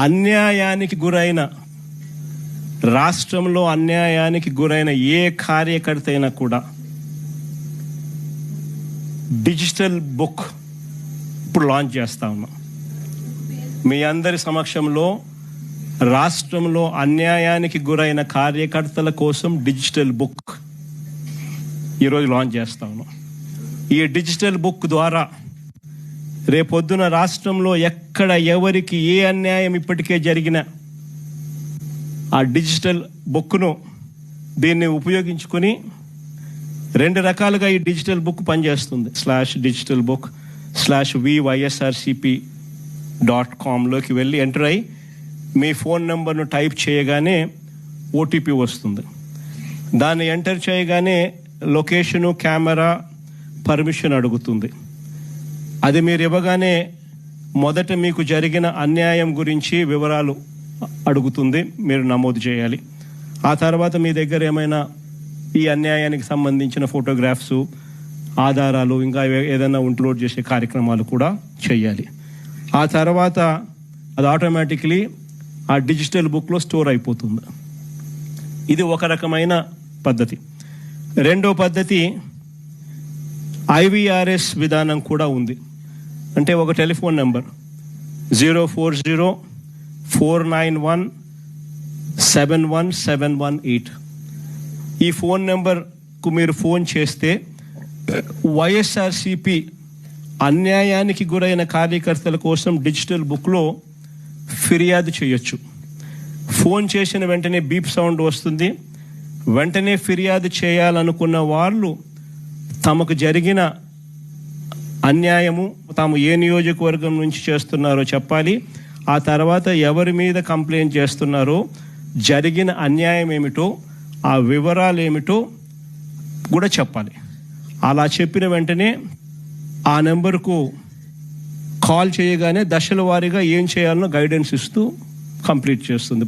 అన్యాయానికి గురైన, రాష్ట్రంలో అన్యాయానికి గురైన ఏ కార్యకర్త అయినా కూడా డిజిటల్ బుక్ ఇప్పుడు లాంచ్ చేస్తా ఉన్నాం. మీ అందరి సమక్షంలో రాష్ట్రంలో అన్యాయానికి గురైన కార్యకర్తల కోసం డిజిటల్ బుక్ ఈరోజు లాంచ్ చేస్తా ఉన్నాం. ఈ డిజిటల్ బుక్ ద్వారా రేపొద్దున రాష్ట్రంలో ఎక్కడ ఎవరికి ఏ అన్యాయం ఇప్పటికే జరిగినా ఆ డిజిటల్ బుక్ను దీన్ని ఉపయోగించుకొని 2 రకాలుగా ఈ డిజిటల్ బుక్ పనిచేస్తుంది. /digitalbook/vySRCP.com లోకి వెళ్ళి ఎంటర్ అయ్యి మీ ఫోన్ నెంబర్ను టైప్ చేయగానే ఓటీపీ వస్తుంది. దాన్ని ఎంటర్ చేయగానే లొకేషను, కెమెరా, పర్మిషన్ అడుగుతుంది. అది మీరు ఇవ్వగానే మొదట మీకు జరిగిన అన్యాయం గురించి వివరాలు అడుగుతుంది, మీరు నమోదు చేయాలి. ఆ తర్వాత మీ దగ్గర ఏమైనా ఈ అన్యాయానికి సంబంధించిన ఫోటోగ్రాఫ్స్, ఆధారాలు, ఇంకా ఏదైనా అప్లోడ్ చేసే కార్యక్రమాలు కూడా చేయాలి. ఆ తర్వాత అది ఆటోమేటిక్లీ ఆ డిజిటల్ బుక్లో స్టోర్ అయిపోతుంది. ఇది ఒక రకమైన పద్ధతి. రెండో పద్ధతి IVRS విధానం కూడా ఉంది. అంటే ఒక టెలిఫోన్ నెంబర్ 040-491-71718. ఈ ఫోన్ నెంబర్కు మీరు ఫోన్ చేస్తే వైఎస్ఆర్సిపి అన్యాయానికి గురైన కార్యకర్తల కోసం డిజిటల్ బుక్లో ఫిర్యాదు చేయొచ్చు. ఫోన్ చేసిన వెంటనే బీప్ సౌండ్ వస్తుంది. వెంటనే ఫిర్యాదు చేయాలనుకున్న వాళ్ళు తమకు జరిగిన అన్యాయము, తాము ఏ నియోజకవర్గం నుంచి చేస్తున్నారో చెప్పాలి. ఆ తర్వాత ఎవరి మీద కంప్లైంట్ చేస్తున్నారో, జరిగిన అన్యాయం ఏమిటో, ఆ వివరాలు ఏమిటో కూడా చెప్పాలి. అలా చెప్పిన వెంటనే ఆ నెంబర్కు కాల్ చేయగానే దశల వారీగా ఏం చేయాలనో గైడెన్స్ ఇస్తూ కంప్లీట్ చేస్తుంది.